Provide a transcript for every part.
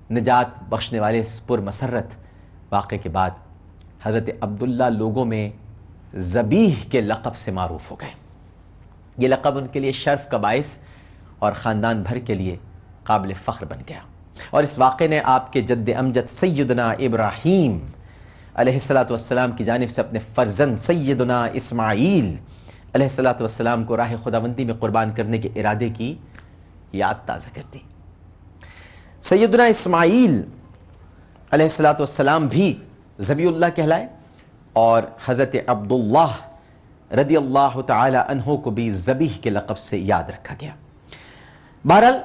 نجات بخشنے والے اس پر مسرت واقعے کے بعد حضرت عبداللہ لوگوں میں ذبیح کے لقب سے معروف ہو گئے۔ یہ لقب ان کے لیے شرف کا باعث اور خاندان بھر کے لیے قابل فخر بن گیا، اور اس واقعے نے آپ کے جد امجد سیدنا ابراہیم علیہ السلام کی جانب سے اپنے فرزند سیدنا اسماعیل علیہ السلام کو راہ خداوندی میں قربان کرنے کے ارادے کی یاد تازہ کر دی۔ سیدنا اسماعیل علیہ السلام بھی ذبیح اللہ کہلائے، اور حضرت عبداللہ رضی اللہ تعالی عنہ کو بھی ذبیح کے لقب سے یاد رکھا گیا۔ بہرحال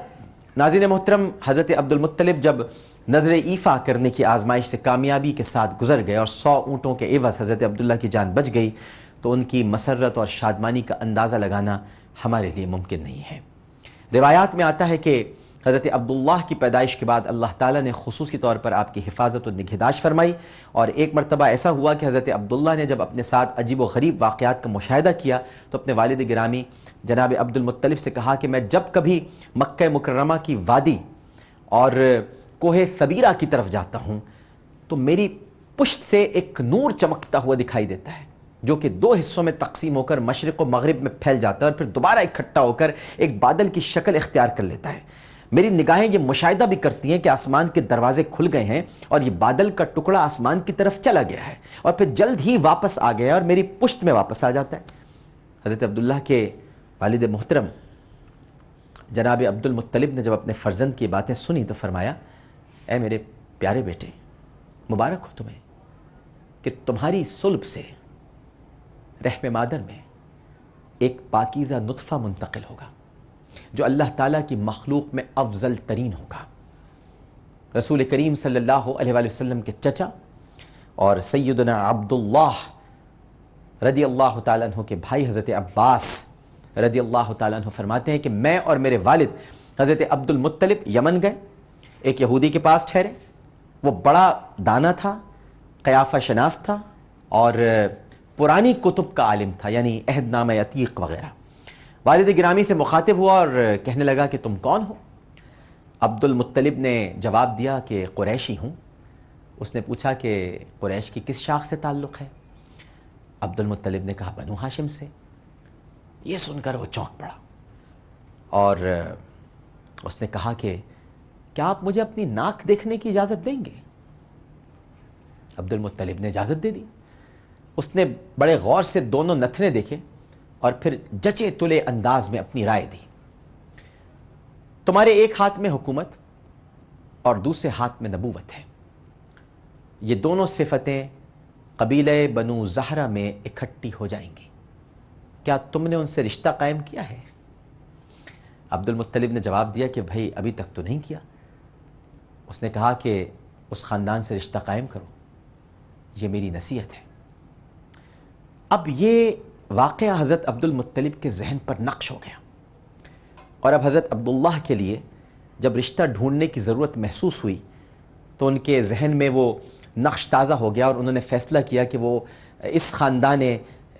ناظرین محترم، حضرت عبد المطلب جب نظر ایفا کرنے کی آزمائش سے کامیابی کے ساتھ گزر گئے اور 100 اونٹوں کے عوض حضرت عبداللہ کی جان بچ گئی، تو ان کی مسرت اور شادمانی کا اندازہ لگانا ہمارے لیے ممکن نہیں ہے۔ روایات میں آتا ہے کہ حضرت عبداللہ کی پیدائش کے بعد اللہ تعالیٰ نے خصوصی طور پر آپ کی حفاظت و نگہداشت فرمائی، اور ایک مرتبہ ایسا ہوا کہ حضرت عبداللہ نے جب اپنے ساتھ عجیب و غریب واقعات کا مشاہدہ کیا تو اپنے والد گرامی جناب عبد المطلب سے کہا کہ میں جب کبھی مکہ مکرمہ کی وادی اور کوہ ثبیرہ کی طرف جاتا ہوں تو میری پشت سے ایک نور چمکتا ہوا دکھائی دیتا ہے، جو کہ 2 حصوں میں تقسیم ہو کر مشرق و مغرب میں پھیل جاتا ہے اور پھر دوبارہ اکٹھا ہو کر ایک بادل کی شکل اختیار کر لیتا ہے۔ میری نگاہیں یہ مشاہدہ بھی کرتی ہیں کہ آسمان کے دروازے کھل گئے ہیں اور یہ بادل کا ٹکڑا آسمان کی طرف چلا گیا ہے اور پھر جلد ہی واپس آ گیا اور میری پشت میں واپس آ جاتا ہے۔ حضرت عبداللہ کے والد محترم جناب عبد المطلب نے جب اپنے فرزند کی باتیں سنی تو فرمایا، اے میرے پیارے بیٹے، مبارک ہو تمہیں کہ تمہاری صلب سے رحم مادر میں ایک پاکیزہ نطفہ منتقل ہوگا جو اللہ تعالیٰ کی مخلوق میں افضل ترین ہوگا۔ رسول کریم صلی اللہ علیہ وآلہ وسلم کے چچا اور سیدنا عبداللہ رضی اللہ تعالیٰ عنہ کے بھائی حضرت عباس رضی اللہ تعالیٰ عنہ فرماتے ہیں کہ میں اور میرے والد حضرت عبد المطلب یمن گئے، ایک یہودی کے پاس ٹھہرے۔ وہ بڑا دانا تھا، قیافہ شناس تھا اور پرانی کتب کا عالم تھا، یعنی عہد نامہ عتیق وغیرہ۔ والد گرامی سے مخاطب ہوا اور کہنے لگا کہ تم کون ہو؟ عبد المطلب نے جواب دیا کہ قریشی ہوں۔ اس نے پوچھا کہ قریش کی کس شاخ سے تعلق ہے؟ عبد المطلب نے کہا بنو ہاشم سے۔ یہ سن کر وہ چونک پڑا اور اس نے کہا کہ کیا آپ مجھے اپنی ناک دیکھنے کی اجازت دیں گے؟ عبد المطلب نے اجازت دے دی۔ اس نے بڑے غور سے دونوں نتھنے دیکھے اور پھر جچے تلے انداز میں اپنی رائے دی۔ تمہارے ایک ہاتھ میں حکومت اور دوسرے ہاتھ میں نبوت ہے، یہ دونوں صفتیں قبیلہ بنو زہرہ میں اکٹھی ہو جائیں گی، کیا تم نے ان سے رشتہ قائم کیا ہے؟ عبد المطلب نے جواب دیا کہ بھائی ابھی تک تو نہیں کیا۔ اس نے کہا کہ اس خاندان سے رشتہ قائم کرو، یہ میری نصیحت ہے۔ اب یہ واقعہ حضرت عبد المطلب کے ذہن پر نقش ہو گیا، اور اب حضرت عبداللہ کے لیے جب رشتہ ڈھونڈنے کی ضرورت محسوس ہوئی تو ان کے ذہن میں وہ نقش تازہ ہو گیا اور انہوں نے فیصلہ کیا کہ وہ اس خاندان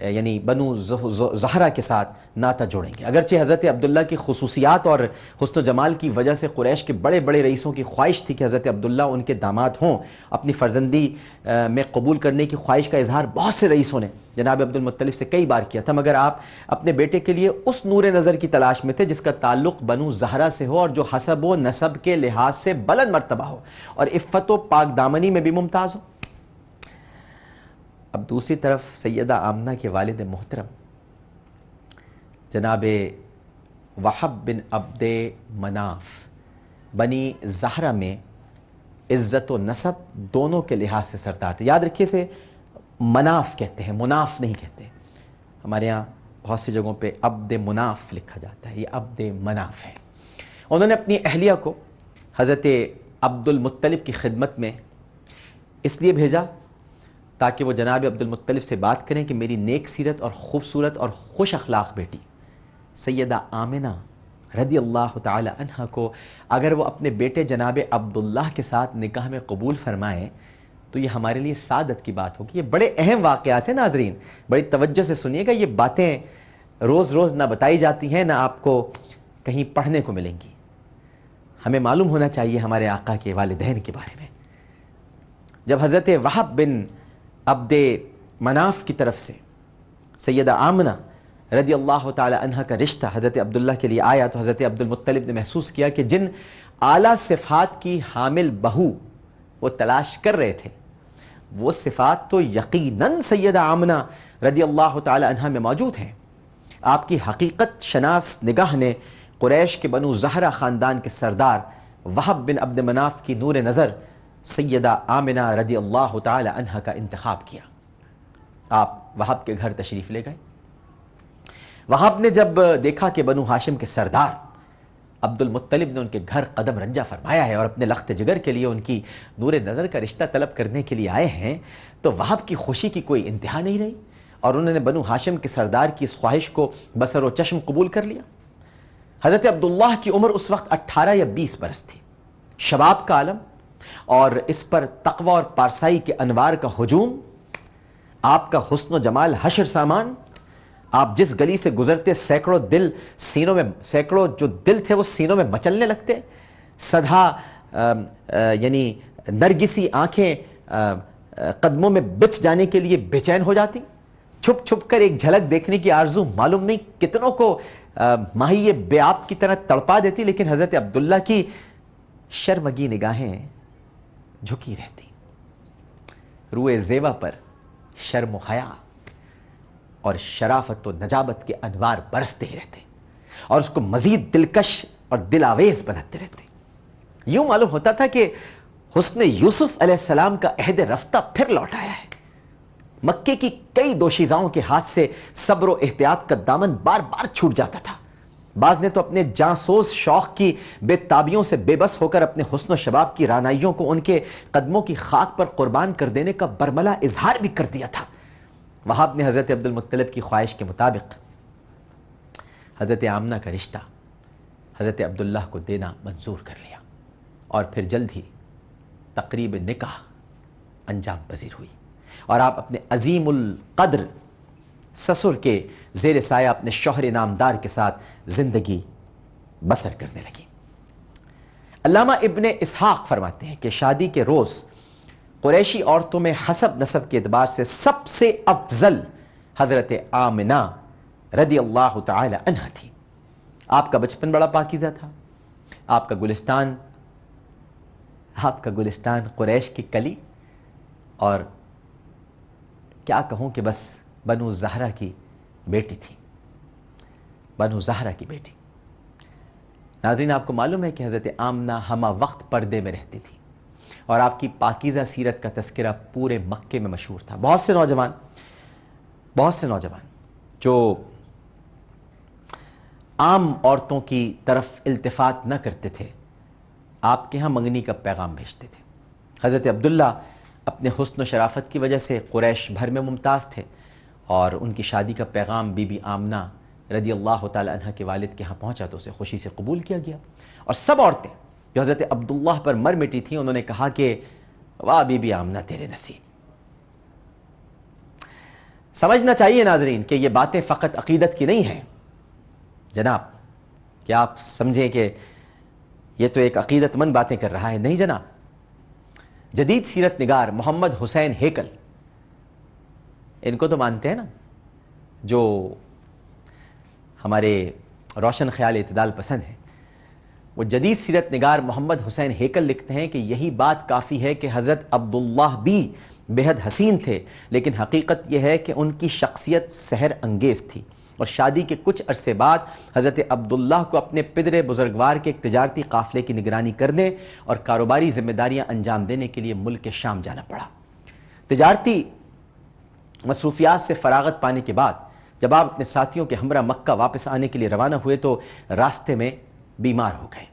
یعنی بنو زہرہ کے ساتھ ناطہ جوڑیں گے۔ اگرچہ حضرت عبداللہ کی خصوصیات اور حسن و جمال کی وجہ سے قریش کے بڑے بڑے رئیسوں کی خواہش تھی کہ حضرت عبداللہ ان کے داماد ہوں، اپنی فرزندی میں قبول کرنے کی خواہش کا اظہار بہت سے رئیسوں نے جناب عبد المطلب سے کئی بار کیا تھا، مگر آپ اپنے بیٹے کے لیے اس نور نظر کی تلاش میں تھے جس کا تعلق بنو زہرہ سے ہو اور جو حسب و نسب کے لحاظ سے بلند مرتبہ ہو اور عفت و پاک دامنی میں بھی ممتاز ہو۔ اب دوسری طرف سیدہ آمنہ کے والد محترم جناب وہب بن عبد مناف بنی زہرہ میں عزت و نسب دونوں کے لحاظ سے سردار تھے۔ یاد رکھیے اسے مناف کہتے ہیں، مناف نہیں کہتے۔ ہمارے یہاں بہت سی جگہوں پہ عبد مناف لکھا جاتا ہے، یہ عبد مناف ہے۔ انہوں نے اپنی اہلیہ کو حضرت عبد المطلب کی خدمت میں اس لیے بھیجا تاکہ وہ جناب عبد المطلب سے بات کریں کہ میری نیک سیرت اور خوبصورت اور خوش اخلاق بیٹی سیدہ آمنہ رضی اللہ تعالی عنہ کو اگر وہ اپنے بیٹے جناب عبداللہ کے ساتھ نکاح میں قبول فرمائیں تو یہ ہمارے لیے سعادت کی بات ہوگی۔ یہ بڑے اہم واقعات ہیں ناظرین، بڑی توجہ سے سنیے گا، یہ باتیں روز روز نہ بتائی جاتی ہیں نہ آپ کو کہیں پڑھنے کو ملیں گی۔ ہمیں معلوم ہونا چاہیے ہمارے آقا کے والدین کے بارے میں. جب حضرت وہب بن عبد مناف کی طرف سے سیدہ آمنہ رضی اللہ تعالی عنہ کا رشتہ حضرت عبداللہ کے لیے آیا تو حضرت عبد المطلب نے محسوس کیا کہ جن اعلیٰ صفات کی حامل بہو وہ تلاش کر رہے تھے وہ صفات تو یقیناً سیدہ آمنہ رضی اللہ تعالی عنہ میں موجود ہیں. آپ کی حقیقت شناس نگاہ نے قریش کے بنو زہرہ خاندان کے سردار وہب بن عبد مناف کی نور نظر سیدہ آمنہ رضی اللہ تعالی عنہ کا انتخاب کیا. آپ وہب کے گھر تشریف لے گئے. وہب نے جب دیکھا کہ بنو ہاشم کے سردار عبد المطلب نے ان کے گھر قدم رنجہ فرمایا ہے اور اپنے لخت جگر کے لیے ان کی نور نظر کا رشتہ طلب کرنے کے لیے آئے ہیں تو وہب کی خوشی کی کوئی انتہا نہیں رہی اور انہوں نے بنو ہاشم کے سردار کی اس خواہش کو بصر و چشم قبول کر لیا. حضرت عبداللہ کی عمر اس وقت 18 یا 20 برس تھی. شباب کا عالم اور اس پر تقوی اور پارسائی کے انوار کا ہجوم، آپ کا حسن و جمال حشر سامان، آپ جس گلی سے گزرتے سینکڑوں جو دل تھے وہ سینوں میں مچلنے لگتے. سدھا یعنی نرگسی آنکھیں قدموں میں بچ جانے کے لیے بے چین ہو جاتی. چھپ چھپ کر ایک جھلک دیکھنے کی آرزو معلوم نہیں کتنوں کو ماہی بے آب کی طرح تڑپا دیتی، لیکن حضرت عبداللہ کی شرمگی نگاہیں جھکی رہتی. روئے زیبا پر شرم و حیا اور شرافت و نجابت کے انوار برستے ہی رہتے اور اس کو مزید دلکش اور دل آویز بناتے رہتے. یوں معلوم ہوتا تھا کہ حسن یوسف علیہ السلام کا عہد رفتہ پھر لوٹ آیا ہے. مکے کی کئی دوشیزاؤں کے ہاتھ سے صبر و احتیاط کا دامن بار بار چھوٹ جاتا تھا. بعض نے تو اپنے جانسوز شوق کی بے تابیوں سے بے بس ہو کر اپنے حسن و شباب کی رانائیوں کو ان کے قدموں کی خاک پر قربان کر دینے کا برملا اظہار بھی کر دیا تھا. وہاب نے حضرت عبد المطلب کی خواہش کے مطابق حضرت آمنہ کا رشتہ حضرت عبداللہ کو دینا منظور کر لیا اور پھر جلد ہی تقریب نکاح انجام پذیر ہوئی اور آپ اپنے عظیم القدر سسر کے زیر سایہ اپنے شوہر نامدار کے ساتھ زندگی بسر کرنے لگی. علامہ ابن اسحاق فرماتے ہیں کہ شادی کے روز قریشی عورتوں میں حسب نسب کے اعتبار سے سب سے افضل حضرت آمنہ رضی اللہ تعالی عنہ تھی. آپ کا بچپن بڑا پاکیزہ تھا. آپ کا گلستان قریش کی کلی اور کیا کہوں کہ بس بنو زہرہ کی بیٹی تھی. بنو زہرہ کی بیٹی. ناظرین، آپ کو معلوم ہے کہ حضرت آمنہ ہمہ وقت پردے میں رہتی تھی اور آپ کی پاکیزہ سیرت کا تذکرہ پورے مکے میں مشہور تھا. بہت سے نوجوان جو عام عورتوں کی طرف التفات نہ کرتے تھے آپ کے ہاں منگنی کا پیغام بھیجتے تھے. حضرت عبداللہ اپنے حسن و شرافت کی وجہ سے قریش بھر میں ممتاز تھے اور ان کی شادی کا پیغام بی بی آمنہ رضی اللہ تعالی عنہ کے والد کے ہاں پہنچا تو اسے خوشی سے قبول کیا گیا اور سب عورتیں جو حضرت عبداللہ پر مر مٹی تھیں انہوں نے کہا کہ واہ بی بی آمنہ تیرے نصیب. سمجھنا چاہیے ناظرین کہ یہ باتیں فقط عقیدت کی نہیں ہیں جناب، کہ آپ سمجھیں کہ یہ تو ایک عقیدت مند باتیں کر رہا ہے. نہیں جناب، جدید سیرت نگار محمد حسین ہیکل، ان کو تو مانتے ہیں نا، جو ہمارے روشن خیال اعتدال پسند ہیں، وہ جدید سیرت نگار محمد حسین ہیکل لکھتے ہیں کہ یہی بات کافی ہے کہ حضرت عبداللہ بھی بے حد حسین تھے، لیکن حقیقت یہ ہے کہ ان کی شخصیت سحر انگیز تھی اور شادی کے کچھ عرصے بعد حضرت عبداللہ کو اپنے پدر بزرگوار کے ایک تجارتی قافلے کی نگرانی کرنے اور کاروباری ذمہ داریاں انجام دینے کے لیے ملک شام جانا پڑا. تجارتی مصروفیات سے فراغت پانے کے بعد جب آپ اپنے ساتھیوں کے ہمراہ مکہ واپس آنے کے لیے روانہ ہوئے تو راستے میں بیمار ہو گئے.